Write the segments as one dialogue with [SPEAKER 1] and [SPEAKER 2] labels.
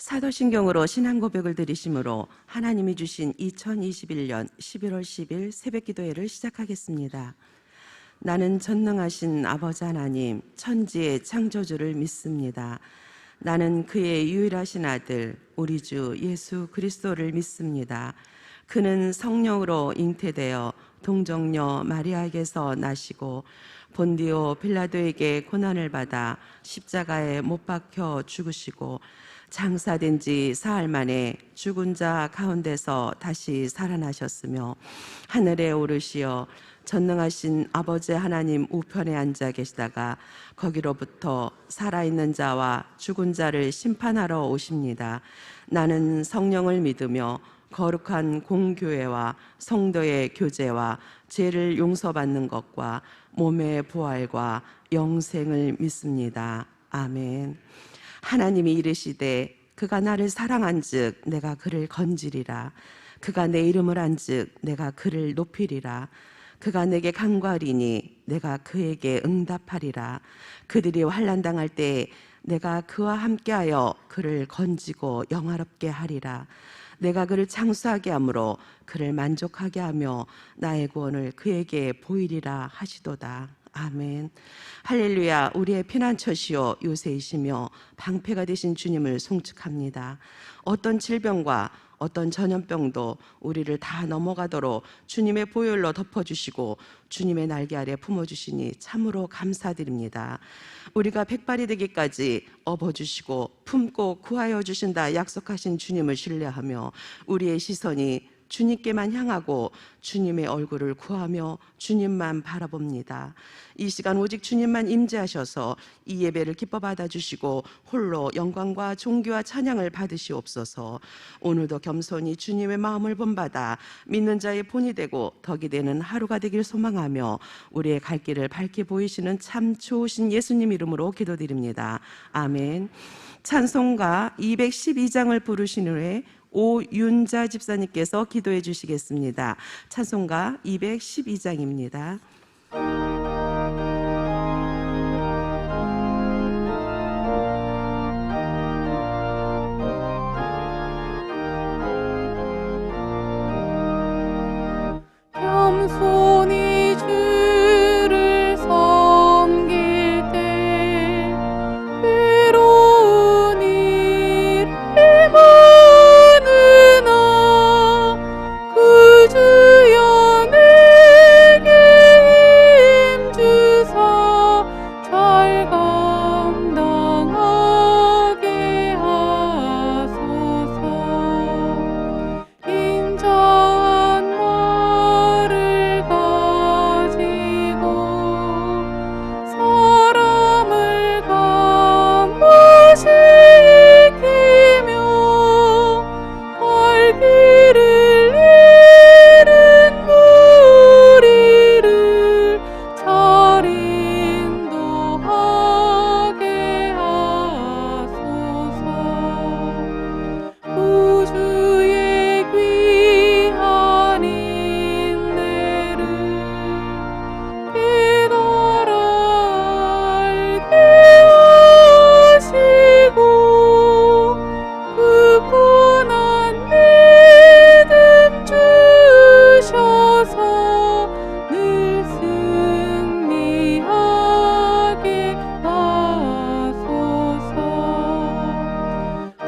[SPEAKER 1] 사도신경으로 신앙 고백을 드리심으로 하나님이 주신 2021년 11월 10일 새벽기도회를 시작하겠습니다. 나는 전능하신 아버지 하나님 천지의 창조주를 믿습니다. 나는 그의 유일하신 아들 우리 주 예수 그리스도를 믿습니다. 그는 성령으로 잉태되어 동정녀 마리아에게서 나시고 본디오 빌라도에게 고난을 받아 십자가에 못 박혀 죽으시고 장사된 지 사흘 만에 죽은 자 가운데서 다시 살아나셨으며 하늘에 오르시어 전능하신 아버지 하나님 우편에 앉아 계시다가 거기로부터 살아있는 자와 죽은 자를 심판하러 오십니다. 나는 성령을 믿으며 거룩한 공교회와 성도의 교제와 죄를 용서받는 것과 몸의 부활과 영생을 믿습니다. 아멘. 하나님이 이르시되 그가 나를 사랑한즉 내가 그를 건지리라. 그가 내 이름을 안즉 내가 그를 높이리라. 그가 내게 간구하리니 내가 그에게 응답하리라. 그들이 환난 당할 때 내가 그와 함께하여 그를 건지고 영화롭게 하리라. 내가 그를 장수하게 하므로 그를 만족하게 하며 나의 구원을 그에게 보이리라 하시도다. 아멘. 할렐루야. 우리의 피난처시요 요새이시며 방패가 되신 주님을 송축합니다. 어떤 질병과 어떤 전염병도 우리를 다 넘어가도록 주님의 보혈로 덮어주시고 주님의 날개 아래 품어주시니 참으로 감사드립니다. 우리가 백발이 되기까지 업어주시고 품고 구하여 주신다 약속하신 주님을 신뢰하며 우리의 시선이 주님께만 향하고 주님의 얼굴을 구하며 주님만 바라봅니다. 이 시간 오직 주님만 임재하셔서 이 예배를 기뻐 받아주시고 홀로 영광과 존귀와 찬양을 받으시옵소서. 오늘도 겸손히 주님의 마음을 본받아 믿는 자의 본이 되고 덕이 되는 하루가 되길 소망하며 우리의 갈 길을 밝게 보이시는 참 좋으신 예수님 이름으로 기도드립니다. 아멘. 찬송가 212장을 부르신 후에 오윤자 집사님께서 기도해 주시겠습니다. 찬송가 212장입니다.
[SPEAKER 2] 겸손히 주를 섬길 때 괴로운 일을 그 주여 내게 힘 주사 잘 감당하게 하소서. 인자한 말을 가지고 사람을 감화시키며 갈 길을 잃은 무리를 잘 인도하게 하소서. 구주의 귀한 인내를 깨달아 알게 하시고 굳건한 믿음 주셔서 늘 승리하게 하소서.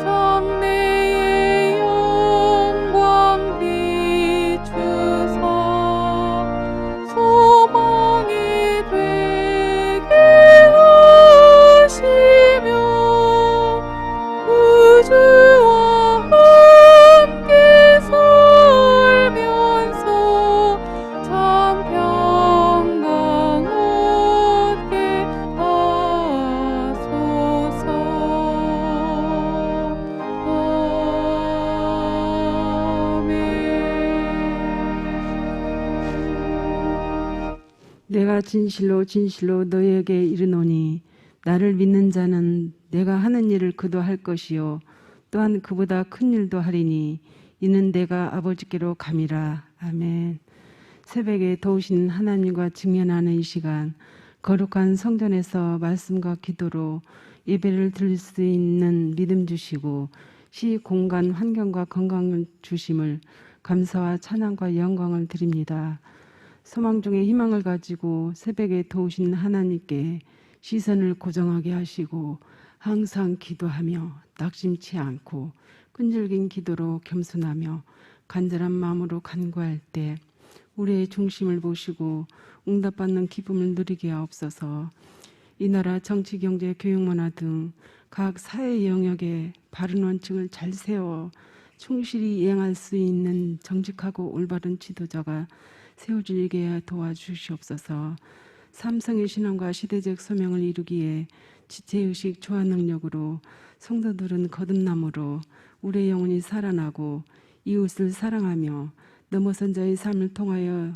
[SPEAKER 2] 장래의 영광 비추사 소망이 되게 하시며 구주와 함께 살면서 참 평강 얻게 하소서. 아멘.
[SPEAKER 3] 내가 진실로 진실로 너희에게 이르노니 나를 믿는 자는 내가 하는 일을 그도 할 것이요 또한 그보다 큰 일도 하리니 이는 내가 아버지께로 감이라. 아멘. 새벽에 도우신 하나님과 직면하는 이 시간 거룩한 성전에서 말씀과 기도로 예배를 드릴 수 있는 믿음 주시고 시 공간 환경과 건강을 주심을 감사와 찬양과 영광을 드립니다. 소망 중에 희망을 가지고 새벽에 도우신 하나님께 시선을 고정하게 하시고 항상 기도하며 낙심치 않고 끈질긴 기도로 겸손하며 간절한 마음으로 간구할 때 우리의 중심을 보시고 응답받는 기쁨을 누리게 하옵소서. 이 나라 정치, 경제, 교육, 문화 등 각 사회 영역에 바른 원칙을 잘 세워 충실히 이행할 수 있는 정직하고 올바른 지도자가 세워지게 도와주시옵소서. 삼성의 신앙과 시대적 소명을 이루기에 지체의식 조화 능력으로 성도들은 거듭남으로 우리의 영혼이 살아나고 이웃을 사랑하며 넘어선 자의 삶을 통하여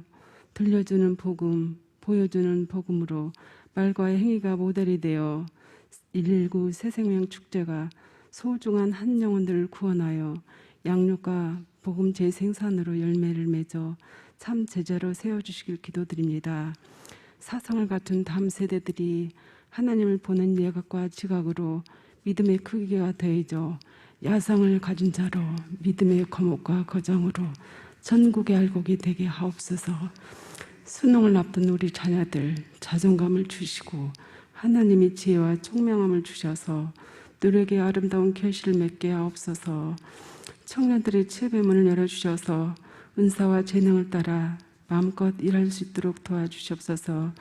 [SPEAKER 3] 들려주는 복음, 보여주는 복음으로 말과 행위가 모델이 되어 119 새생명 축제가 소중한 한 영혼들을 구원하여 양육과 복음 재생산으로 열매를 맺어 참 제자로 세워주시길 기도드립니다. 사성을 갖춘 다음 세대들이 하나님을 보는 예각과 지각으로 믿음의 크기가 더해져 야성을 가진 자로 믿음의 거목과 거장으로 전국의 알곡이 되게 하옵소서. 수능을 앞둔 우리 자녀들 자존감을 주시고 하나님이 지혜와 총명함을 주셔서 노력의 아름다운 결실을 맺게 하옵소서. 청년들의 체배문을 열어주셔서 은사와 재능을 따라 마음껏 일할 수 있도록 도와주시옵소서.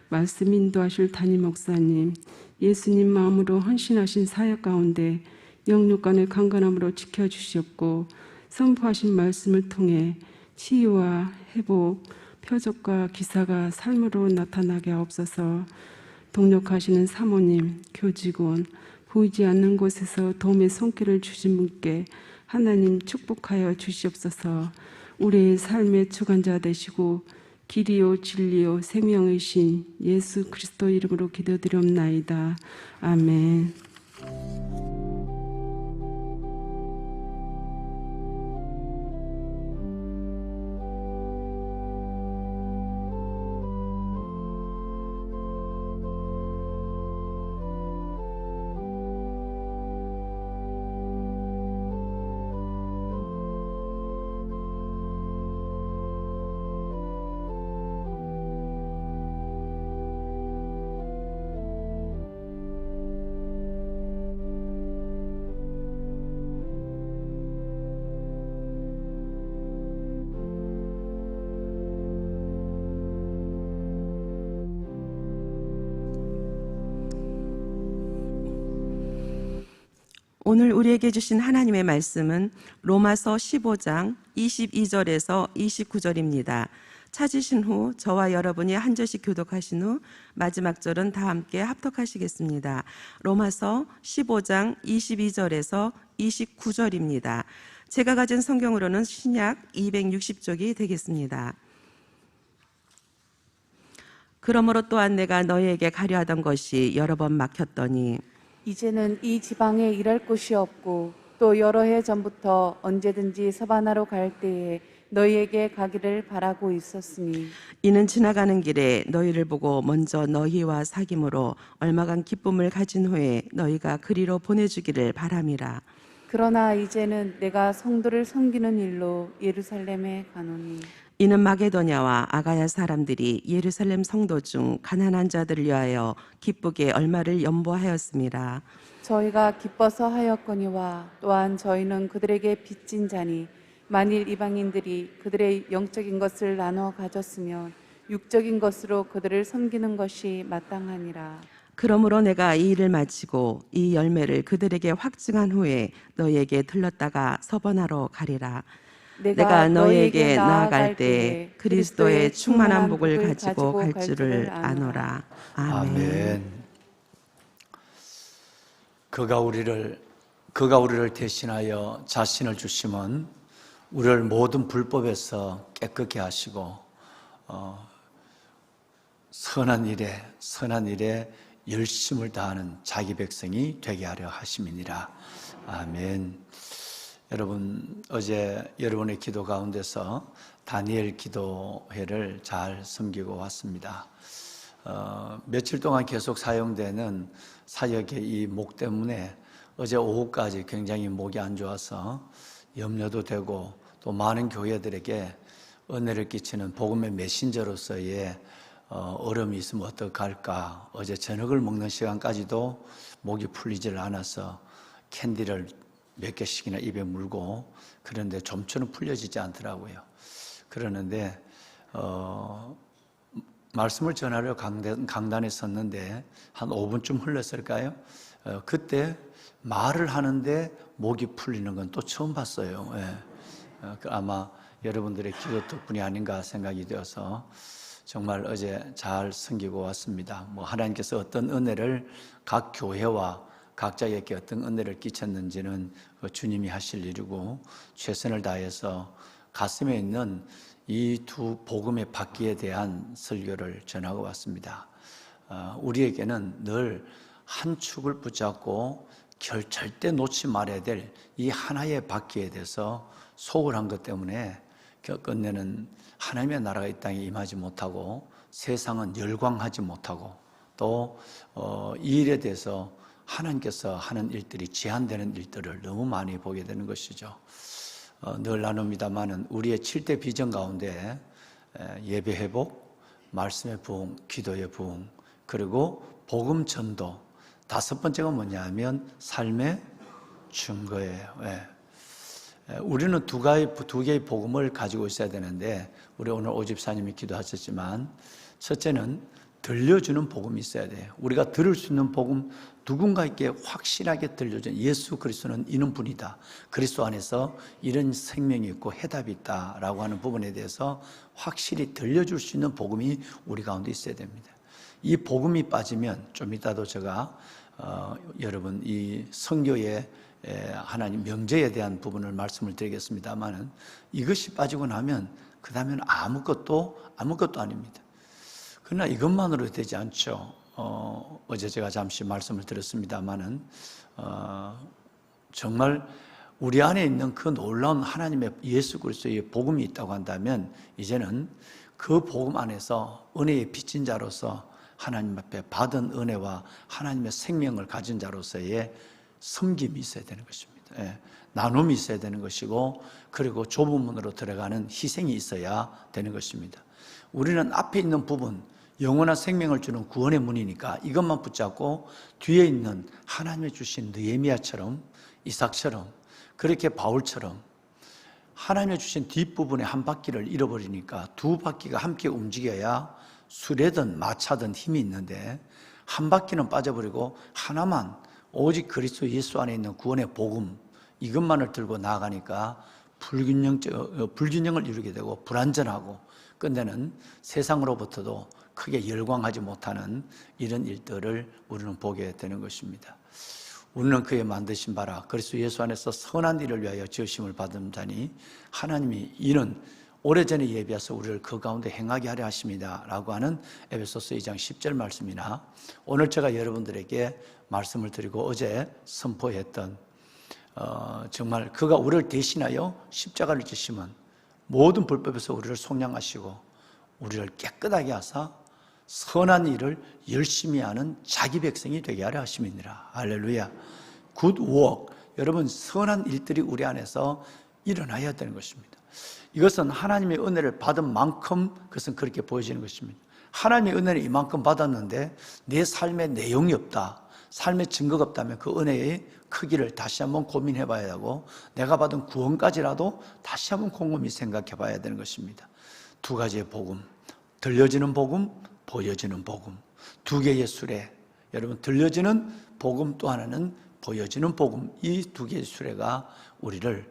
[SPEAKER 3] 말씀 인도하실 담임 목사님, 예수님 마음으로 헌신하신 사역 가운데 영육간의 강건함으로 지켜주시옵고 선포하신 말씀을 통해 치유와 회복, 표적과 기사가 삶으로 나타나게 하옵소서. 동력하시는 사모님, 교직원, 보이지 않는 곳에서 도움의 손길을 주신 분께 하나님 축복하여 주시옵소서. 우리의 삶의 주관자 되시고 길이요 진리요 생명의 신 예수 그리스도 이름으로 기도드리옵나이다. 아멘.
[SPEAKER 1] 오늘 우리에게 주신 하나님의 말씀은 로마서 15장 22절에서 29절입니다. 찾으신 후 저와 여러분이 한 절씩 교독하신 후 마지막 절은 다 함께 합독하시겠습니다. 로마서 15장 22절에서 29절입니다. 제가 가진 성경으로는 신약 260쪽이 되겠습니다. 그러므로 또한 내가 너희에게 가려 하던 것이 여러 번 막혔더니
[SPEAKER 2] 이제는 이 지방에 일할 곳이 없고 또 여러 해 전부터 언제든지 서바나로 갈 때에 너희에게 가기를 바라고 있었으니
[SPEAKER 1] 이는 지나가는 길에 너희를 보고 먼저 너희와 사귐으로 얼마간 기쁨을 가진 후에 너희가 그리로 보내주기를 바람이라.
[SPEAKER 2] 그러나 이제는 내가 성도를 섬기는 일로 예루살렘에 가노니
[SPEAKER 1] 이는 마게도냐와 아가야 사람들이 예루살렘 성도 중 가난한 자들을 위하여 기쁘게 얼마를 연보하였습니다.
[SPEAKER 2] 저희가 기뻐서 하였거니와 또한 저희는 그들에게 빚진 자니 만일 이방인들이 그들의 영적인 것을 나눠 가졌으면 육적인 것으로 그들을 섬기는 것이 마땅하니라.
[SPEAKER 1] 그러므로 내가 이 일을 마치고 이 열매를 그들에게 확증한 후에 너희에게 들렀다가 서번하러 가리라. 내가 너희에게 나아갈 때 그리스도의 충만한 복을 가지고 갈 줄을 아노라. 아멘.
[SPEAKER 4] 아멘. 그가 우리를 대신하여 자신을 주심은 우리를 모든 불법에서 깨끗게 하시고 선한 일에 열심을 다하는 자기 백성이 되게 하려 하심이니라. 아멘. 여러분, 어제 여러분의 기도 가운데서 다니엘 기도회를 잘 섬기고 왔습니다. 며칠 동안 계속 사용되는 사역의 이 목 때문에 어제 오후까지 굉장히 목이 안 좋아서 염려도 되고 또 많은 교회들에게 은혜를 끼치는 복음의 메신저로서의 어려움이 있으면 어떡할까. 어제 저녁을 먹는 시간까지도 목이 풀리질 않아서 캔디를 몇 개씩이나 입에 물고 그런데 좀처럼 풀려지지 않더라고요. 그러는데 말씀을 전하려 강단에 섰는데 한 5분쯤 흘렀을까요? 그때 말을 하는데 목이 풀리는 건 또 처음 봤어요. 아마 여러분들의 기도 덕분이 아닌가 생각이 되어서 정말 어제 잘 섬기고 왔습니다. 하나님께서 어떤 은혜를 각 교회와 각자에게 어떤 은혜를 끼쳤는지는 주님이 하실 일이고 최선을 다해서 가슴에 있는 이 두 복음의 바퀴에 대한 설교를 전하고 왔습니다. 우리에게는 늘 한 축을 붙잡고 절대 놓지 말아야 될 이 하나의 바퀴에 대해서 소홀한 것 때문에 끝내는 하나님의 나라가 이 땅에 임하지 못하고 세상은 열광하지 못하고 또 이 일에 대해서 하나님께서 하는 일들이 제한되는 일들을 너무 많이 보게 되는 것이죠. 늘 나눕니다마는 우리의 7대 비전 가운데 예배 회복, 말씀의 부흥, 기도의 부흥, 그리고 복음 전도, 5번째가 뭐냐 하면 삶의 증거예요. 우리는 두 개의 복음을 가지고 있어야 되는데 우리 오늘 오집사님이 기도하셨지만 첫째는 들려주는 복음이 있어야 돼요. 우리가 들을 수 있는 복음, 누군가에게 확실하게 들려주는 예수 그리스도는 이런 분이다. 그리스도 안에서 이런 생명이 있고 해답이 있다라고 하는 부분에 대해서 확실히 들려줄 수 있는 복음이 우리 가운데 있어야 됩니다. 이 복음이 빠지면 좀 이따도 제가 여러분 이 선교의 하나님 명제에 대한 부분을 말씀을 드리겠습니다만은 이것이 빠지고 나면 그 다음에는 아무것도 아닙니다. 그러나 이것만으로 되지 않죠. 어제 제가 잠시 말씀을 드렸습니다만은 정말 우리 안에 있는 그 놀라운 하나님의 예수 그리스도의 복음이 있다고 한다면 이제는 그 복음 안에서 은혜의 빚진 자로서 하나님 앞에 받은 은혜와 하나님의 생명을 가진 자로서의 섬김이 있어야 되는 것입니다. 나눔이 있어야 되는 것이고 그리고 좁은 문으로 들어가는 희생이 있어야 되는 것입니다. 우리는 앞에 있는 부분 영원한 생명을 주는 구원의 문이니까 이것만 붙잡고 뒤에 있는 하나님의 주신 느헤미야처럼 이삭처럼 그렇게 바울처럼 하나님의 주신 뒷부분의 한 바퀴를 잃어버리니까 두 바퀴가 함께 움직여야 수레든 마차든 힘이 있는데 한 바퀴는 빠져버리고 하나만 오직 그리스도 예수 안에 있는 구원의 복음 이것만을 들고 나아가니까 불균형을 이루게 되고 불완전하고 끝내는 세상으로부터도 크게 열광하지 못하는 이런 일들을 우리는 보게 되는 것입니다. 우리는 그의 만드신 바라 그리스도 예수 안에서 선한 일을 위하여 지으심을 받은 자니 하나님이 이는 오래전에 예비하서 우리를 그 가운데 행하게 하려 하십니다 라고 하는 에베소서 2장 10절 말씀이나 오늘 제가 여러분들에게 말씀을 드리고 어제 선포했던 정말 그가 우리를 대신하여 십자가를 지시면 모든 불법에서 우리를 속량하시고 우리를 깨끗하게 하사 선한 일을 열심히 하는 자기 백성이 되게 하려 하심이니라. 할렐루야. 굿 워크. 여러분 선한 일들이 우리 안에서 일어나야 되는 것입니다. 이것은 하나님의 은혜를 받은 만큼 그것은 그렇게 보여지는 것입니다. 하나님의 은혜를 이만큼 받았는데 내 삶에 내용이 없다. 삶의 증거가 없다면 그 은혜의 크기를 다시 한번 고민해 봐야 하고 내가 받은 구원까지라도 다시 한번 곰곰이 생각해 봐야 되는 것입니다. 두 가지의 복음, 들려지는 복음, 보여지는 복음. 두 개의 수레. 여러분 들려지는 복음 또 하나는 보여지는 복음. 이 두 개의 수레가 우리를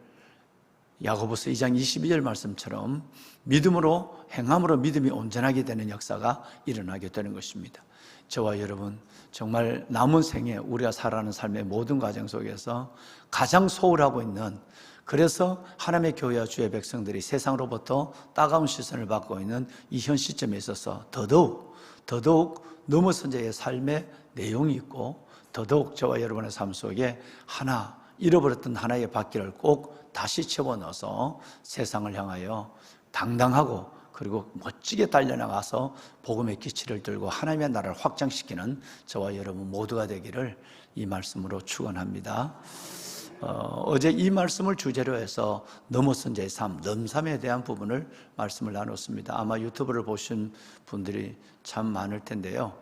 [SPEAKER 4] 야고보서 2장 22절 말씀처럼 믿음으로 행함으로 믿음이 온전하게 되는 역사가 일어나게 되는 것입니다. 저와 여러분 정말 남은 생에 우리가 살아가는 삶의 모든 과정 속에서 가장 소홀하고 있는 그래서 하나님의 교회와 주의 백성들이 세상으로부터 따가운 시선을 받고 있는 이 현 시점에 있어서 더더욱 넘어선 자의 삶의 내용이 있고 더더욱 저와 여러분의 삶 속에 하나 잃어버렸던 하나의 바퀴를 꼭 다시 채워 넣어서 세상을 향하여 당당하고 그리고 멋지게 달려나가서 복음의 기치를 들고 하나님의 나라를 확장시키는 저와 여러분 모두가 되기를 이 말씀으로 축원합니다. 어제 이 말씀을 주제로 해서 넘어선 제3, 넘삼에 대한 부분을 말씀을 나눴습니다. 아마 유튜브를 보신 분들이 참 많을 텐데요.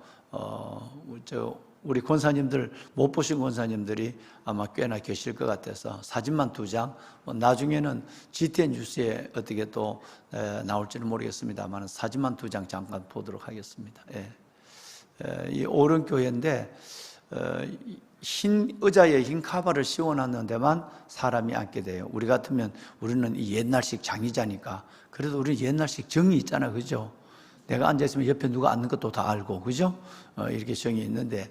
[SPEAKER 4] 우리 권사님들, 못 보신 권사님들이 아마 꽤나 계실 것 같아서 사진만 2장, 나중에는 GTN 뉴스에 어떻게 또 나올지는 모르겠습니다만 사진만 2장 잠깐 보도록 하겠습니다. 이 오른교회인데 흰 의자에 흰 카바를 씌워놨는 데만 사람이 앉게 돼요. 우리 같으면 우리는 이 옛날식 장의자니까 그래도 우리 옛날식 정이 있잖아, 그죠? 내가 앉아있으면 옆에 누가 앉는 것도 다 알고, 그죠? 이렇게 정이 있는데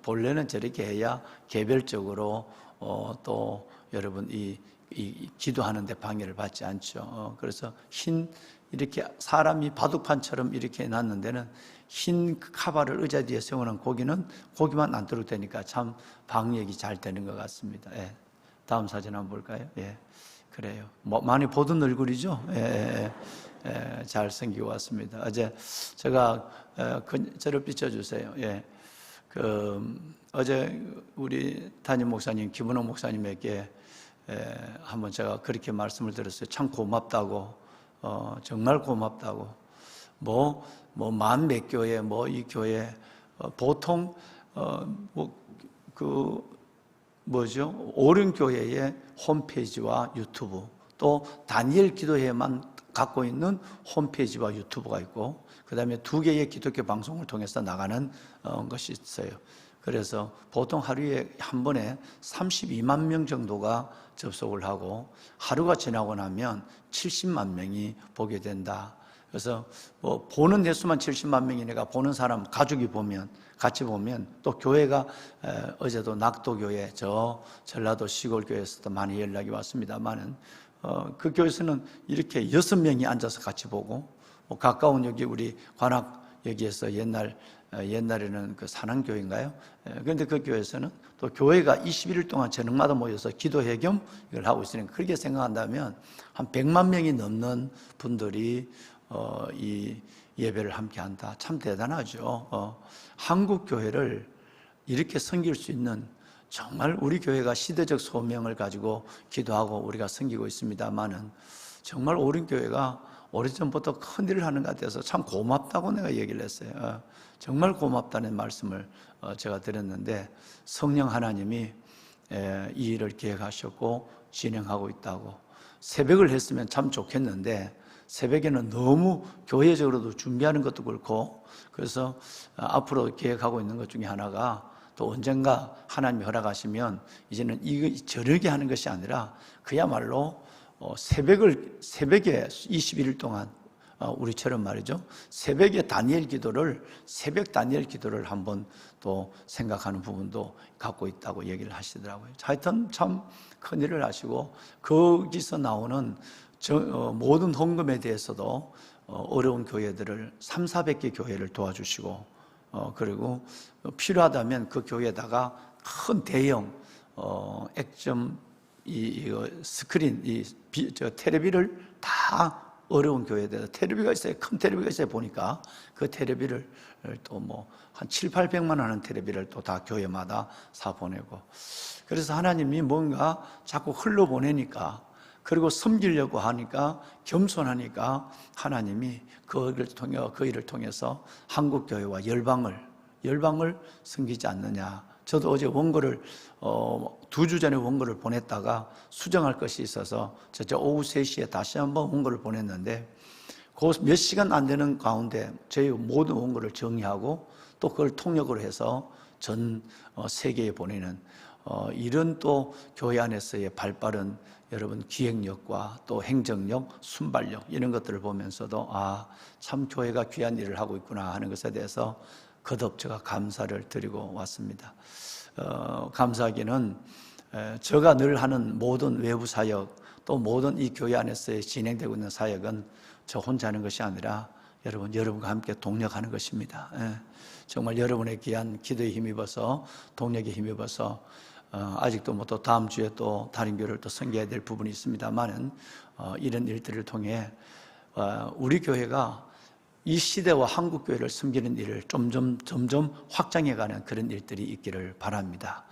[SPEAKER 4] 본래는 저렇게 해야 개별적으로 또 여러분 이 기도하는데 방해를 받지 않죠. 그래서 흰 이렇게 사람이 바둑판처럼 이렇게 해놨는 데는 흰 카바를 의자 뒤에 세우는 고기만 앉도록 되니까 참 방역이 잘 되는 것 같습니다. 예. 다음 사진 한번 볼까요? 예. 그래요. 많이 보던 얼굴이죠? 잘 생기고 왔습니다. 어제 제가 저를 비춰주세요. 예. 어제 우리 담임 목사님 김은호 목사님에게 한번 제가 그렇게 말씀을 드렸어요. 참 고맙다고, 정말 고맙다고. 만 몇 교회, 이 교회 보통 오륜교회의 홈페이지와 유튜브, 또 다니엘 기도회만 갖고 있는 홈페이지와 유튜브가 있고, 그 다음에 2개의 기독교 방송을 통해서 나가는 것이 있어요. 그래서 보통 하루에 한 번에 32만 명 정도가 접속을 하고, 하루가 지나고 나면 70만 명이 보게 된다. 그래서 보는 횟수만 70만 명이니까 보는 사람 가족이 같이 보면, 또 교회가 어제도 낙도교회 저 전라도 시골교회에서도 많이 연락이 왔습니다만은 그 교회에서는 이렇게 6명이 앉아서 같이 보고, 가까운 여기 우리 관악 여기에서 옛날에는 그 산안교회인가요? 그런데 그 교회에서는 또 교회가 21일 동안 저녁마다 모여서 기도회 겸 이걸 하고 있으니까, 그렇게 생각한다면 한 100만 명이 넘는 분들이 이 예배를 함께 한다. 참 대단하죠. 한국 교회를 이렇게 섬길 수 있는, 정말 우리 교회가 시대적 소명을 가지고 기도하고 우리가 섬기고 있습니다만은, 정말 우리 교회가 오래전부터 큰 일을 하는 것 같아서 참 고맙다고 내가 얘기를 했어요. 정말 고맙다는 말씀을 제가 드렸는데, 성령 하나님이 이 일을 계획하셨고 진행하고 있다고. 새벽을 했으면 참 좋겠는데 새벽에는 너무 교회적으로도 준비하는 것도 그렇고, 그래서 앞으로 계획하고 있는 것 중에 하나가, 또 언젠가 하나님이 허락하시면 이제는 이거 저녁에 하는 것이 아니라 그야말로 새벽에 21일 동안 우리처럼 말이죠, 새벽에 새벽 다니엘 기도를 한번 또 생각하는 부분도 갖고 있다고 얘기를 하시더라고요. 하여튼 참 큰일을 하시고, 거기서 나오는 모든 헌금에 대해서도 어려운 교회들을 300-400개 교회를 도와주시고, 그리고 필요하다면 그 교회에다가 큰 대형 액점 스크린 텔레비를 다 어려운 교회에다 텔레비가 있어요. 큰 텔레비가 있어요. 보니까 그 텔레비를 또 한 700-800만 하는 텔레비를 또 다 교회마다 사 보내고, 그래서 하나님이 뭔가 자꾸 흘러보내니까, 그리고 섬기려고 하니까, 겸손하니까 하나님이 그 일을 통해서 한국 교회와 열방을 섬기지 않느냐. 저도 어제 원고를 2주 전에 원고를 보냈다가 수정할 것이 있어서 저 오후 3시에 다시 한번 원고를 보냈는데, 그 몇 시간 안 되는 가운데 저희 모든 원고를 정리하고 또 그걸 통역을 해서 전 세계에 보내는 이런 또 교회 안에서의 발빠른 여러분 기획력과 또 행정력, 순발력, 이런 것들을 보면서도 참 교회가 귀한 일을 하고 있구나 하는 것에 대해서 거듭 제가 감사를 드리고 왔습니다. 감사하기는 제가 늘 하는 모든 외부 사역, 또 모든 이 교회 안에서 진행되고 있는 사역은 저 혼자 하는 것이 아니라 여러분과 함께 동력하는 것입니다. 정말 여러분의 귀한 기도에 힘입어서, 동력에 힘입어서 아직도 또 다음 주에 또 다른 교회를 또 섬겨야 될 부분이 있습니다만은 이런 일들을 통해 우리 교회가 이 시대와 한국 교회를 섬기는 일을 점점 확장해가는 그런 일들이 있기를 바랍니다.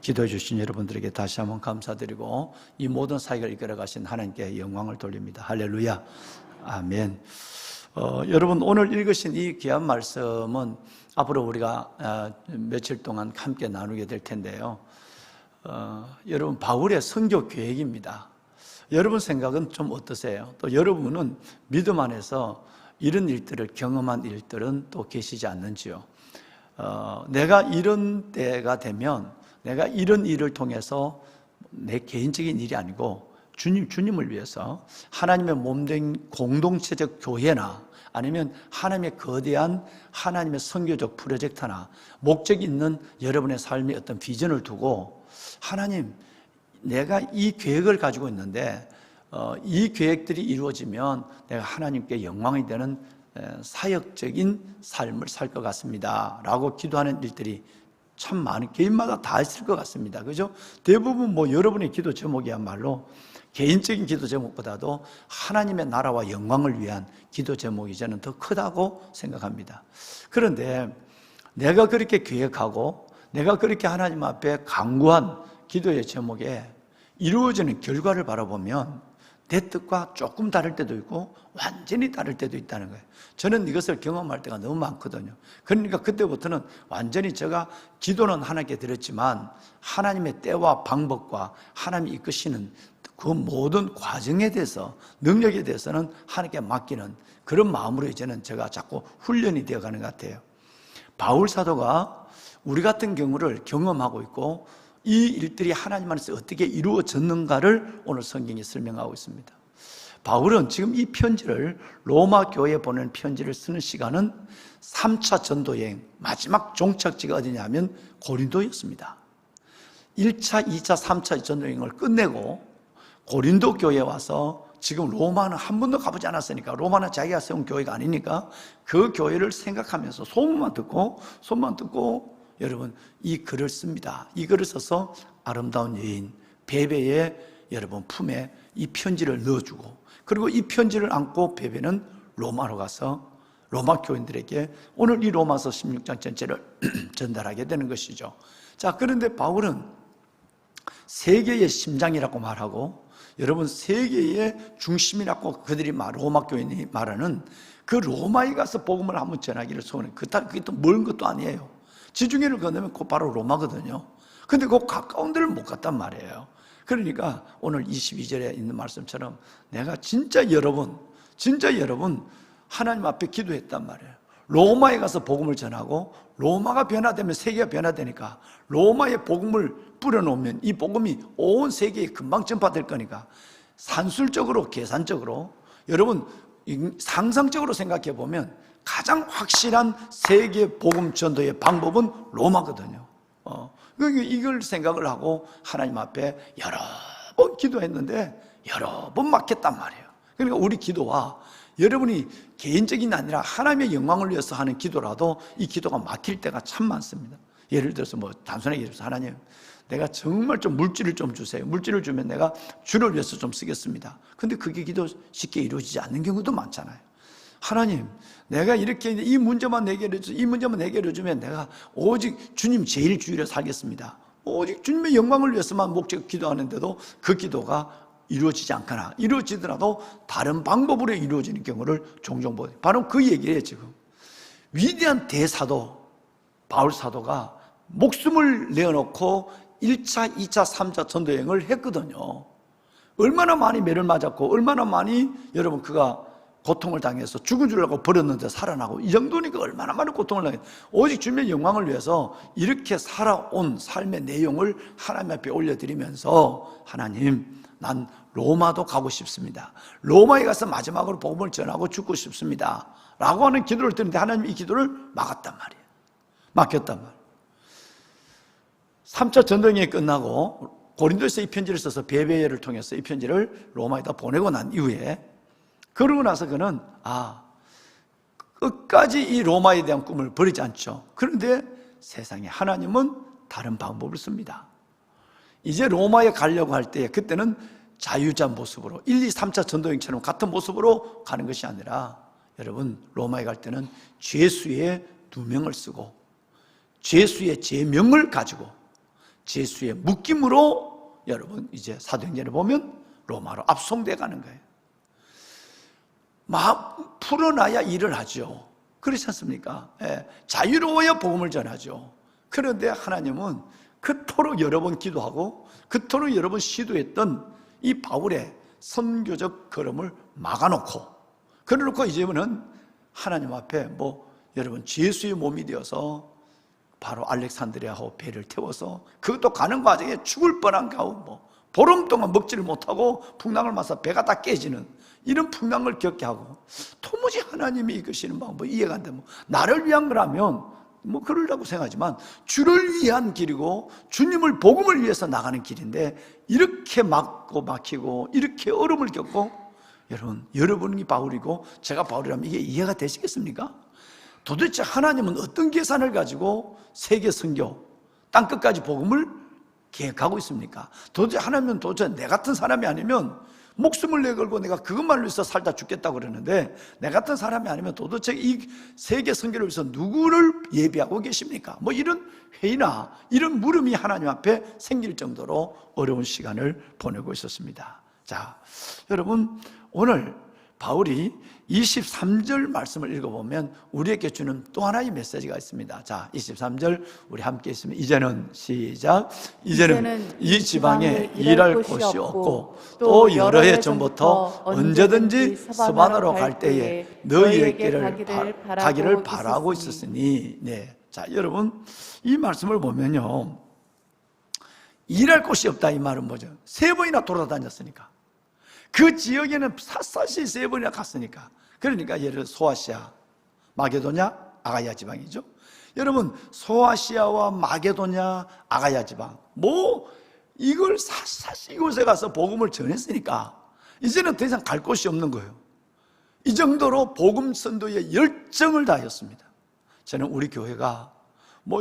[SPEAKER 4] 기도해 주신 여러분들에게 다시 한번 감사드리고 이 모든 사역을 이끌어 가신 하나님께 영광을 돌립니다. 할렐루야. 아멘. 여러분, 오늘 읽으신 이 귀한 말씀은 앞으로 우리가 며칠 동안 함께 나누게 될 텐데요. 여러분, 바울의 선교 계획입니다. 여러분 생각은 좀 어떠세요? 또 여러분은 믿음 안에서 이런 일들을 경험한 일들은 또 계시지 않는지요? 내가 이런 때가 되면 내가 이런 일을 통해서 내 개인적인 일이 아니고 주님을 위해서 하나님의 몸된 공동체적 교회나 아니면 하나님의 거대한 하나님의 선교적 프로젝트나 목적 있는 여러분의 삶의 어떤 비전을 두고 하나님, 내가 이 계획을 가지고 있는데 이 계획들이 이루어지면 내가 하나님께 영광이 되는 사역적인 삶을 살 것 같습니다 라고 기도하는 일들이 참 많은, 개인마다 다 있을 것 같습니다. 그죠? 대부분 여러분의 기도 제목이야말로 개인적인 기도 제목보다도 하나님의 나라와 영광을 위한 기도 제목이 저는 더 크다고 생각합니다. 그런데 내가 그렇게 계획하고 내가 그렇게 하나님 앞에 간구한 기도의 제목에 이루어지는 결과를 바라보면 내 뜻과 조금 다를 때도 있고 완전히 다를 때도 있다는 거예요. 저는 이것을 경험할 때가 너무 많거든요. 그러니까 그때부터는 완전히 제가 기도는 하나님께 드렸지만 하나님의 때와 방법과 하나님이 이끄시는 그 모든 과정에 대해서, 능력에 대해서는 하나님께 맡기는 그런 마음으로 이제는 제가 자꾸 훈련이 되어가는 것 같아요. 바울 사도가 우리 같은 경우를 경험하고 있고 이 일들이 하나님 안에서 어떻게 이루어졌는가를 오늘 성경이 설명하고 있습니다. 바울은 지금 이 편지를, 로마 교회에 보내는 편지를 쓰는 시간은 3차 전도여행 마지막 종착지가 어디냐면 고린도였습니다. 1차, 2차, 3차 전도여행을 끝내고 고린도 교회에 와서, 지금 로마는 한 번도 가보지 않았으니까, 로마는 자기가 세운 교회가 아니니까 그 교회를 생각하면서 소문만 듣고 여러분 이 글을 씁니다. 이 글을 써서 아름다운 여인 베베의 여러분 품에 이 편지를 넣어주고, 그리고 이 편지를 안고 베베는 로마로 가서 로마 교인들에게 오늘 이 로마서 16장 전체를 전달하게 되는 것이죠. 자, 그런데 바울은 세계의 심장이라고 말하고, 여러분 세계의 중심이라고 그들이 로마 교인이 말하는 그 로마에 가서 복음을 한번 전하기를 소원해요. 그게 또 먼 것도 아니에요. 지중해를 건너면 곧 바로 로마거든요. 근데 그 가까운 데를 못 갔단 말이에요. 그러니까 오늘 22절에 있는 말씀처럼 내가 진짜 여러분 하나님 앞에 기도했단 말이에요. 로마에 가서 복음을 전하고, 로마가 변화되면 세계가 변화되니까 로마에 복음을 뿌려놓으면 이 복음이 온 세계에 금방 전파될 거니까 산술적으로, 계산적으로, 여러분 상상적으로 생각해 보면 가장 확실한 세계 복음 전도의 방법은 로마거든요. 이걸 생각을 하고 하나님 앞에 여러 번 기도했는데 여러 번 막혔단 말이에요. 그러니까 우리 기도와 여러분이 개인적인 아니라 하나님의 영광을 위해서 하는 기도라도 이 기도가 막힐 때가 참 많습니다. 예를 들어서 단순하게 얘기해서 하나님, 내가 정말 좀 물질을 좀 주세요. 물질을 주면 내가 주를 위해서 좀 쓰겠습니다. 근데 그게 기도 쉽게 이루어지지 않는 경우도 많잖아요. 하나님, 내가 이렇게 이 문제만 해결해 주면 내가 오직 주님 제일 주의로 살겠습니다. 오직 주님의 영광을 위해서만 목적 기도하는데도 그 기도가 이루어지지 않거나 이루어지더라도 다른 방법으로 이루어지는 경우를 종종 보여요. 바로 그 얘기예요. 지금 위대한 대사도 바울 사도가 목숨을 내어놓고 1차, 2차, 3차 전도여행을 했거든요. 얼마나 많이 매를 맞았고 얼마나 많이 여러분 그가 고통을 당해서 죽은 줄 알고 버렸는데 살아나고, 이 정도니까 얼마나 많은 고통을 당했어요. 오직 주님의 영광을 위해서 이렇게 살아온 삶의 내용을 하나님 앞에 올려드리면서 하나님, 난 로마도 가고 싶습니다. 로마에 가서 마지막으로 복음을 전하고 죽고 싶습니다 라고 하는 기도를 드렸는데 하나님 이 기도를 막았단 말이에요. 막혔단 말이에요. 3차 전도여행이 끝나고 고린도에서 이 편지를 써서 베베를 통해서 이 편지를 로마에다 보내고 난 이후에, 그러고 나서 그는 끝까지 이 로마에 대한 꿈을 버리지 않죠. 그런데 세상에 하나님은 다른 방법을 씁니다. 이제 로마에 가려고 할 때, 그때는 자유자 모습으로 1, 2, 3차 전도행처럼 같은 모습으로 가는 것이 아니라 여러분 로마에 갈 때는 죄수의 누명을 쓰고 죄수의 제명을 가지고 죄수의 묶임으로 여러분 이제 사도행전을 보면 로마로 압송돼 가는 거예요. 마음 풀어놔야 일을 하죠. 그렇지 않습니까? 예, 자유로워야 복음을 전하죠. 그런데 하나님은 그토록 여러 번 기도하고 그토록 여러 번 시도했던 이 바울의 선교적 걸음을 막아놓고 그래놓고 이제는 하나님 앞에 여러분 죄수의 몸이 되어서 바로 알렉산드리아하고 배를 태워서 그것도 가는 과정에 죽을 뻔한 가우 보름 동안 먹지를 못하고 풍랑을 맞서 배가 다 깨지는 이런 풍랑을 겪게 하고 도무지 하나님이 이끄시는 방법 이해가 안 돼. 나를 위한 거라면 그러려고 생각하지만 주를 위한 길이고 주님을 복음을 위해서 나가는 길인데 이렇게 막고 막히고 이렇게 얼음을 겪고 여러분이 바울이고 제가 바울이라면 이게 이해가 되시겠습니까? 도대체 하나님은 어떤 계산을 가지고 세계 선교 땅끝까지 복음을 계획하고 있습니까? 도대체 하나님은 도대체 내 같은 사람이 아니면 목숨을 내걸고 내가 그것만을 위해서 살다 죽겠다고 그러는데 내 같은 사람이 아니면 도대체 이 세계 선교를 위해서 누구를 예비하고 계십니까? 이런 회의나 이런 물음이 하나님 앞에 생길 정도로 어려운 시간을 보내고 있었습니다. 자, 여러분 오늘 바울이 23절 말씀을 읽어보면 우리에게 주는 또 하나의 메시지가 있습니다. 자, 23절 우리 함께 있으면 이제는 시작. 이제는 이 지방에 일할 곳이 없고 또 여러 해 전부터 언제든지 스바나로 갈 때에 너희에게를 가기를 바라고 있었으니. 네. 자, 여러분 이 말씀을 보면요, 일할 곳이 없다 이 말은 뭐죠? 3번이나 돌아다녔으니까 그 지역에는 샅샅이 3번이나 갔으니까. 그러니까 예를 들어 소아시아, 마게도냐, 아가야 지방이죠. 여러분 소아시아와 마게도냐, 아가야 지방 이걸 샅샅이 이곳에 가서 복음을 전했으니까 이제는 더 이상 갈 곳이 없는 거예요. 이 정도로 복음 선도에 열정을 다하였습니다. 저는 우리 교회가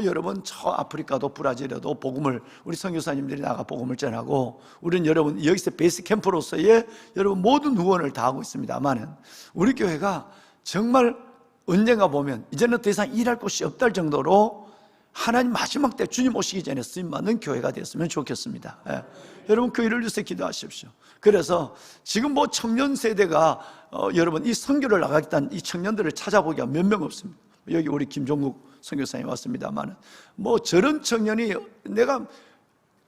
[SPEAKER 4] 여러분 저 아프리카도 브라질에도 복음을 우리 선교사님들이 나가 복음을 전하고 우리는 여러분 여기서 베이스 캠프로서의 여러분 모든 후원을 다하고 있습니다만은 우리 교회가 정말 언젠가 보면 이제는 더 이상 일할 곳이 없다 정도로 하나님 마지막 때 주님 오시기 전에 쓰임받는 교회가 되었으면 좋겠습니다. 예. 여러분 그 일을 위해서 기도하십시오. 그래서 지금 청년 세대가 여러분 이 선교를 나가겠다는 이 청년들을 찾아보기가 몇 명 없습니다. 여기 우리 김종국 선교사님 왔습니다만 저런 청년이 내가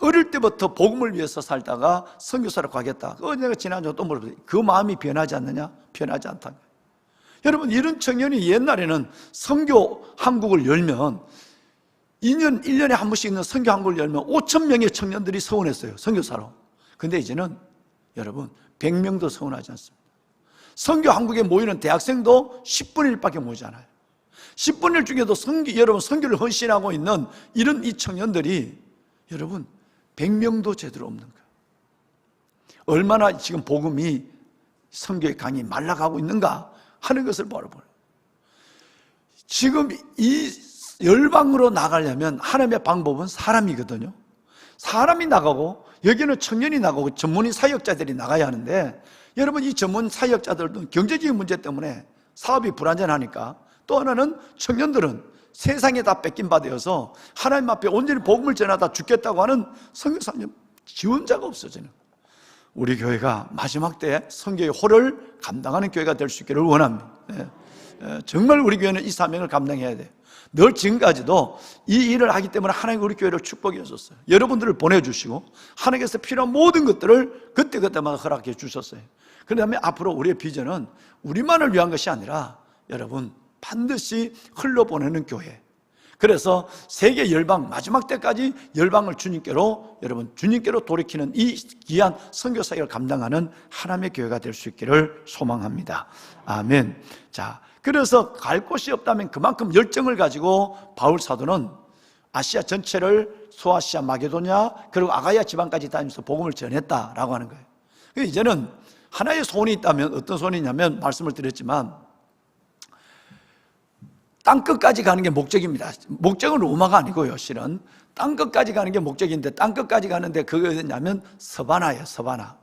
[SPEAKER 4] 어릴 때부터 복음을 위해서 살다가 선교사로 가겠다. 내가 지난주에 또 물어봤어요. 그 마음이 변하지 않느냐? 변하지 않다. 여러분 이런 청년이 옛날에는 선교 한국을 열면 1년에 한 번씩 있는 선교 한국을 열면 5천 명의 청년들이 서원했어요. 선교사로. 근데 이제는 여러분 100명도 서원하지 않습니다. 선교 한국에 모이는 대학생도 10분의 1밖에 모이지 않아요. 10분의 1 중에도 여러분 선교를 헌신하고 있는 이런 이 청년들이 여러분 100명도 제대로 없는 거예요. 얼마나 지금 복음이 선교의 강이 말라가고 있는가 하는 것을 바라보는. 지금 이 열방으로 나가려면 하나님의 방법은 사람이거든요. 사람이 나가고 여기는 청년이 나가고 전문인 사역자들이 나가야 하는데 여러분 이 전문 사역자들도 경제적인 문제 때문에 사업이 불안전하니까 또 하나는 청년들은 세상에 다 뺏긴 바 되어서 하나님 앞에 온전히 복음을 전하다 죽겠다고 하는 선교사님 지원자가 없어지는. 우리 교회가 마지막 때 선교의 호를 감당하는 교회가 될 수 있기를 원합니다. 정말 우리 교회는 이 사명을 감당해야 돼요. 늘 지금까지도 이 일을 하기 때문에 하나님 우리 교회를 축복해 주셨어요. 여러분들을 보내주시고 하나님께서 필요한 모든 것들을 그때그때마다 허락해 주셨어요. 그 다음에 앞으로 우리의 비전은 우리만을 위한 것이 아니라 여러분 반드시 흘러보내는 교회. 그래서 세계 열방 마지막 때까지 열방을 주님께로 여러분 주님께로 돌이키는 이 귀한 선교 사역을 감당하는 하나님의 교회가 될 수 있기를 소망합니다. 아멘. 자, 그래서 갈 곳이 없다면 그만큼 열정을 가지고 바울 사도는 아시아 전체를 소아시아 마게도냐 그리고 아가야 지방까지 다니면서 복음을 전했다라고 하는 거예요. 이제는 하나의 소원이 있다면 어떤 소원이냐면 말씀을 드렸지만 땅끝까지 가는 게 목적입니다. 목적은 로마가 아니고요. 실은 땅끝까지 가는 게 목적인데 땅끝까지 가는데 그게 어디냐면 서바나예요. 서바나.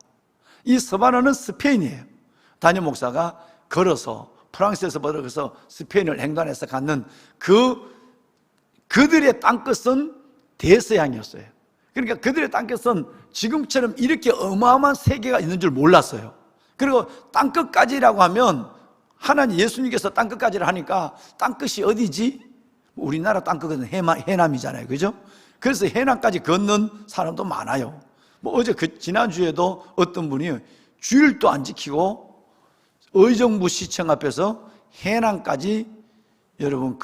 [SPEAKER 4] 이 스바나는 스페인이에요. 다니엘 목사가 걸어서 프랑스에서 걸어서 스페인을 횡단해서 갔는 그들의 땅끝은 대서양이었어요. 그러니까 그들의 땅끝은 지금처럼 이렇게 어마어마한 세계가 있는 줄 몰랐어요. 그리고 땅끝까지라고 하면 하나님 예수님께서 땅끝까지를 하니까 땅끝이 어디지? 우리나라 땅끝은 해남이잖아요. 그죠? 그래서 해남까지 걷는 사람도 많아요. 어제 지난주에도 어떤 분이 주일도 안 지키고 의정부 시청 앞에서 해남까지 여러분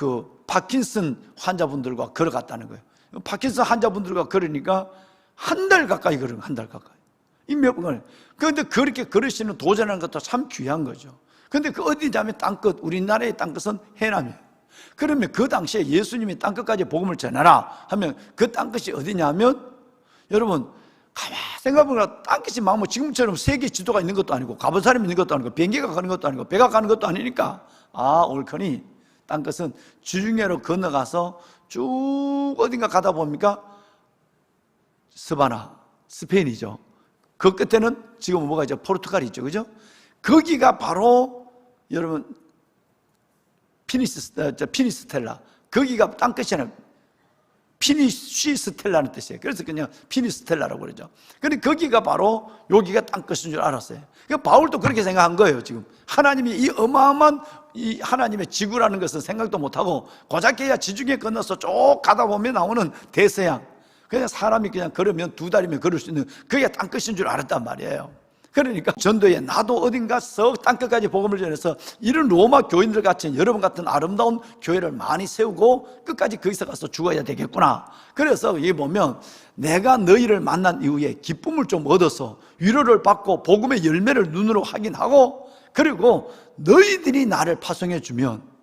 [SPEAKER 4] 파킨슨 환자분들과 걸어갔다는 거예요. 파킨슨 환자분들과 걸으니까 한 달 가까이 걸은 한 달 가까이. 이 몇 번. 그런데 그렇게 걸으시는 도전하는 것도 참 귀한 거죠. 그런데 어디냐면 땅끝, 우리나라의 땅끝은 해남이에요. 그러면 그 당시에 예수님이 땅끝까지 복음을 전하라 하면 그 땅끝이 어디냐면 여러분 가만히 생각해보면 땅끝이 막 지금처럼 세계 지도가 있는 것도 아니고 가본 사람이 있는 것도 아니고 비행기가 가는 것도 아니고 배가 가는 것도 아니니까 옳거니 땅끝은 지중해로 건너가서 쭉 어딘가 가다 보니까 스바나, 스페인이죠. 그 끝에는 지금 뭐가 있죠? 포르투갈이 있죠. 그죠? 거기가 바로 여러분 피니스텔라. 거기가 땅끝이잖아요. 피니시스텔라는 뜻이에요. 그래서 그냥 피니스텔라라고 그러죠. 근데 거기가 바로 여기가 땅끝인 줄 알았어요. 그러니까 바울도 그렇게 생각한 거예요. 지금 하나님이 이 어마어마한 이 하나님의 지구라는 것은 생각도 못하고 고작해야 지중해 건너서 쭉 가다 보면 나오는 대서양. 그냥 사람이 그냥 걸으면 2달이면 걸을 수 있는 그게 땅끝인 줄 알았단 말이에요. 그러니까 전도에 나도 어딘가 썩 땅끝까지 복음을 전해서 이런 로마 교인들 같은 여러분 같은 아름다운 교회를 많이 세우고 끝까지 거기서 가서 죽어야 되겠구나. 그래서 여기 보면 내가 너희를 만난 이후에 기쁨을 좀 얻어서 위로를 받고 복음의 열매를 눈으로 확인하고 그리고 너희들이 나를 파송해 주면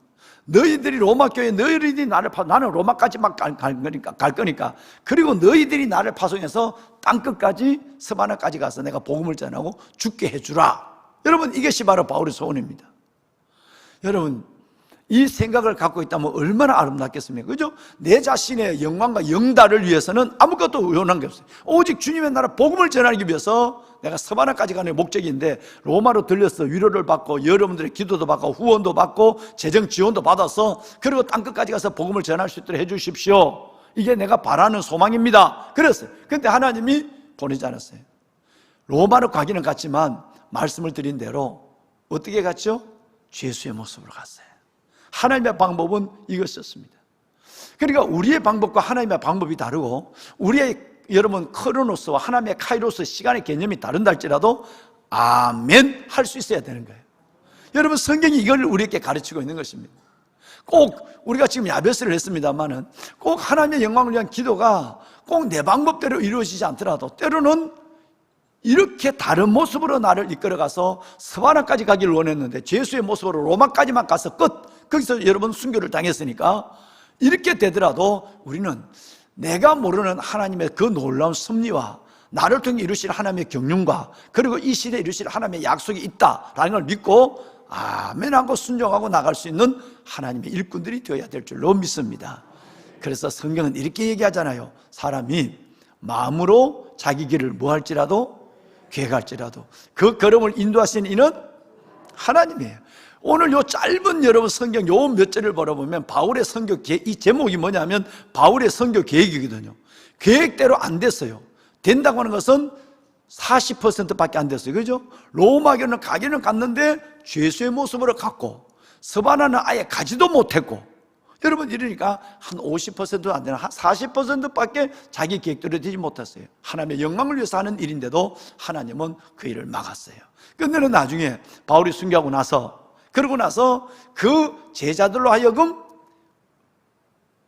[SPEAKER 4] 너희들이 로마 교회 너희들이 나를 나는 로마까지만 갈 거니까 그리고 너희들이 나를 파송해서 땅끝까지 스바나까지 가서 내가 복음을 전하고 죽게 해주라. 여러분 이것이 바로 바울의 소원입니다. 여러분 이 생각을 갖고 있다면 얼마나 아름답겠습니까? 그죠? 내 자신의 영광과 영달을 위해서는 아무것도 의존한 게 없어요. 오직 주님의 나라 복음을 전하기 위해서 내가 스바나까지 가는 목적인데 로마로 들려서 위로를 받고 여러분들의 기도도 받고 후원도 받고 재정 지원도 받아서 그리고 땅끝까지 가서 복음을 전할 수 있도록 해주십시오. 이게 내가 바라는 소망입니다. 그랬어요. 그런데 하나님이 보내지 않았어요. 로마로 가기는 갔지만 말씀을 드린 대로 어떻게 갔죠? 죄수의 모습으로 갔어요. 하나님의 방법은 이것이었습니다. 그러니까 우리의 방법과 하나님의 방법이 다르고 우리의 여러분 크로노스와 하나님의 카이로스 시간의 개념이 다른다 할지라도 아멘 할 수 있어야 되는 거예요. 여러분 성경이 이걸 우리에게 가르치고 있는 것입니다. 꼭 우리가 지금 야베스를 했습니다만은 꼭 하나님의 영광을 위한 기도가 꼭 내 방법대로 이루어지지 않더라도 때로는 이렇게 다른 모습으로 나를 이끌어가서 스바나까지 가기를 원했는데 죄수의 모습으로 로마까지만 가서 거기서 여러분 순교를 당했으니까 이렇게 되더라도 우리는 내가 모르는 하나님의 그 놀라운 섭리와 나를 통해 이루실 하나님의 경륜과 그리고 이 시대에 이루실 하나님의 약속이 있다라는 걸 믿고 아멘하고 순종하고 나갈 수 있는 하나님의 일꾼들이 되어야 될 줄로 믿습니다. 그래서 성경은 이렇게 얘기하잖아요. 사람이 마음으로 자기 길을 뭐 할지라도 계획할지라도 그 걸음을 인도하시는 이는 하나님이에요. 오늘 요 짧은 여러분 성경 요 몇 절을 벌어보면 바울의 선교 계획, 이 제목이 뭐냐면 바울의 선교 계획이거든요. 계획대로 안 됐어요. 된다고 하는 것은 40%밖에 안 됐어요. 그죠? 로마교는 가기는 갔는데 죄수의 모습으로 갔고 스바나는 아예 가지도 못했고 여러분 이러니까 한 50%도 안 되는 한 40%밖에 자기 계획대로 되지 못했어요. 하나님의 영광을 위해서 하는 일인데도 하나님은 그 일을 막았어요. 그런데 나중에 바울이 순교하고 나서 그러고 나서 그 제자들로 하여금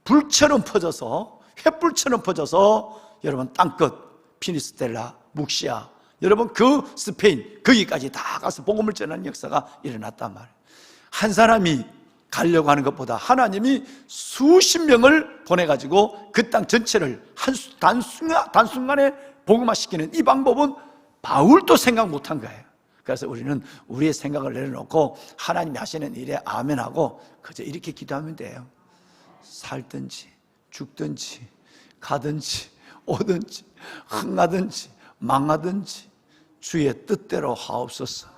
[SPEAKER 4] 불처럼 퍼져서 횃불처럼 퍼져서 여러분 땅끝 피니스텔라 묵시아 여러분 그 스페인 거기까지 다 가서 복음을 전하는 역사가 일어났단 말이에요. 한 사람이 가려고 하는 것보다 하나님이 수십 명을 보내가지고 그 땅 전체를 단순간에 복음화시키는 이 방법은 바울도 생각 못한 거예요. 그래서 우리는 우리의 생각을 내려놓고 하나님이 하시는 일에 아멘하고 그저 이렇게 기도하면 돼요. 살든지 죽든지 가든지 오든지 흥하든지 망하든지 주의 뜻대로 하옵소서.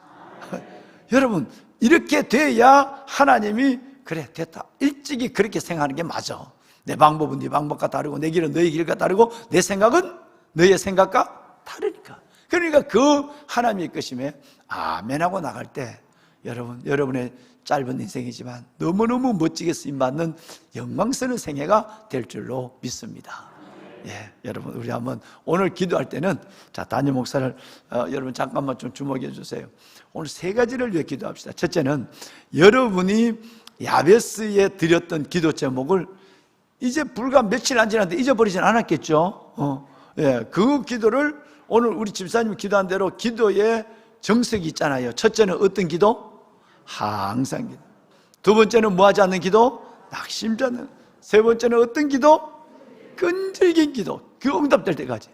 [SPEAKER 4] 여러분, 이렇게 돼야 하나님이 그래 됐다 일찍이 그렇게 생각하는 게 맞아. 내 방법은 네 방법과 다르고 내 길은 너의 길과 다르고 내 생각은 너의 생각과 다르니까. 그러니까 그 하나님의 이끄심에 아멘하고 나갈 때 여러분의 짧은 인생이지만 너무너무 멋지게 쓰임받는 영광스러운 생애가 될 줄로 믿습니다. 예, 여러분 우리 한번 오늘 기도할 때는 자 담임 목사를 여러분 잠깐만 좀 주목해 주세요. 오늘 세 가지를 위해 기도합시다. 첫째는 여러분이 야베스에 드렸던 기도 제목을 이제 불과 며칠 안 지났는데 잊어버리진 않았겠죠. 예, 그 기도를 오늘 우리 집사님이 기도한 대로 기도의 정석이 있잖아요. 첫째는 어떤 기도? 항상 기도. 두 번째는 뭐 하지 않는 기도? 낙심지 않는. 세 번째는 어떤 기도? 끈질긴 기도. 그 응답될 때까지.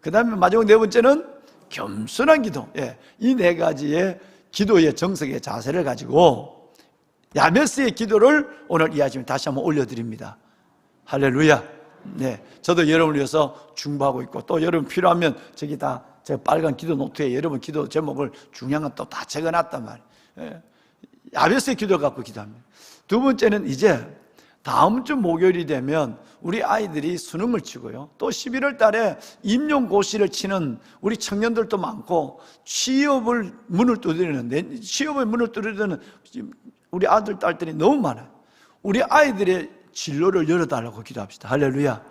[SPEAKER 4] 그 다음에 마지막 네 번째는 겸손한 기도. 예, 이 네 가지의 기도의 정석의 자세를 가지고 야베스의 기도를 오늘 이 아침에 다시 한번 올려드립니다. 할렐루야. 네, 저도 여러분을 위해서 중보하고 있고 또 여러분 필요하면 저기 다 제가 빨간 기도 노트에 여러분 기도 제목을 중요한 건 또 다 적어놨단 말이에요. 예, 야베스의 기도를 갖고 기도합니다. 두 번째는 이제 다음 주 목요일이 되면 우리 아이들이 수능을 치고요. 또 11월 달에 임용고시를 치는 우리 청년들도 많고 취업을 문을 두드리는 우리 아들, 딸들이 너무 많아요. 우리 아이들의 진로를 열어달라고 기도합시다. 할렐루야.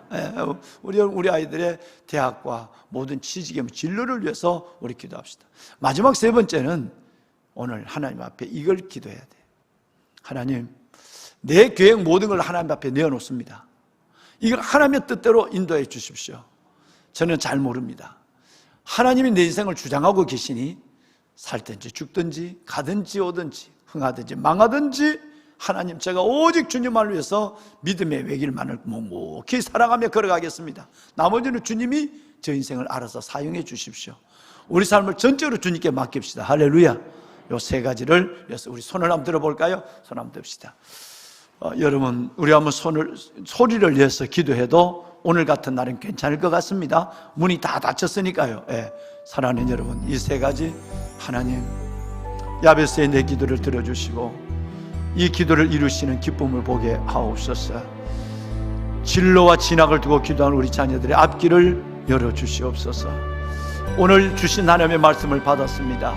[SPEAKER 4] 우리 아이들의 대학과 모든 취직의 진로를 위해서 우리 기도합시다. 마지막 세 번째는 오늘 하나님 앞에 이걸 기도해야 돼요. 하나님, 내 계획 모든 걸 하나님 앞에 내어놓습니다. 이걸 하나님의 뜻대로 인도해 주십시오. 저는 잘 모릅니다. 하나님이 내 인생을 주장하고 계시니 살든지 죽든지 가든지 오든지 흥하든지 망하든지 하나님 제가 오직 주님을 위해서 믿음의 외길만을 묵묵히 사랑하며 걸어가겠습니다. 나머지는 주님이 저 인생을 알아서 사용해 주십시오. 우리 삶을 전적으로 주님께 맡깁시다. 할렐루야. 요 세 가지를 위해서 우리 손을 한번 들어볼까요? 손 한번 듭시다. 여러분 우리 한번 소리를 내서 기도해도 오늘 같은 날은 괜찮을 것 같습니다. 문이 다 닫혔으니까요. 예, 사랑하는 여러분 이 세 가지 하나님 야베스의 내 기도를 들어주시고 이 기도를 이루시는 기쁨을 보게 하옵소서. 진로와 진학을 두고 기도하는 우리 자녀들의 앞길을 열어주시옵소서. 오늘 주신 하나님의 말씀을 받았습니다.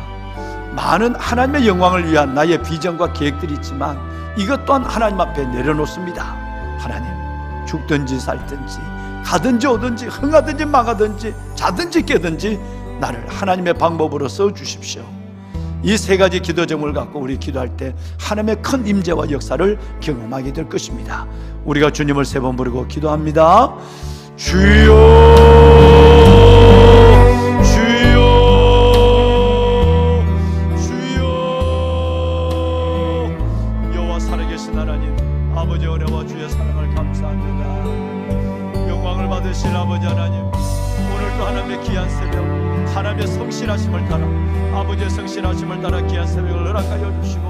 [SPEAKER 4] 많은 하나님의 영광을 위한 나의 비전과 계획들이 있지만 이것 또한 하나님 앞에 내려놓습니다. 하나님 죽든지 살든지 가든지 오든지 흥하든지 망하든지 자든지 깨든지 나를 하나님의 방법으로 써주십시오. 이 세 가지 기도 제목을 갖고 우리 기도할 때 하나님의 큰 임재와 역사를 경험하게 될 것입니다. 우리가 주님을 세 번 부르고 기도합니다. 주여 주여 주여. 여호와 살아계신 하나님 아버지 은혜와 주의 사랑을 감사합니다. 영광을 받으실 아버지 하나님 오늘도 하나님의 귀한 새벽 하나님의 성실하심을 따라 아버지의 성실하심을 따라 귀한 새벽을 허락하여 주시고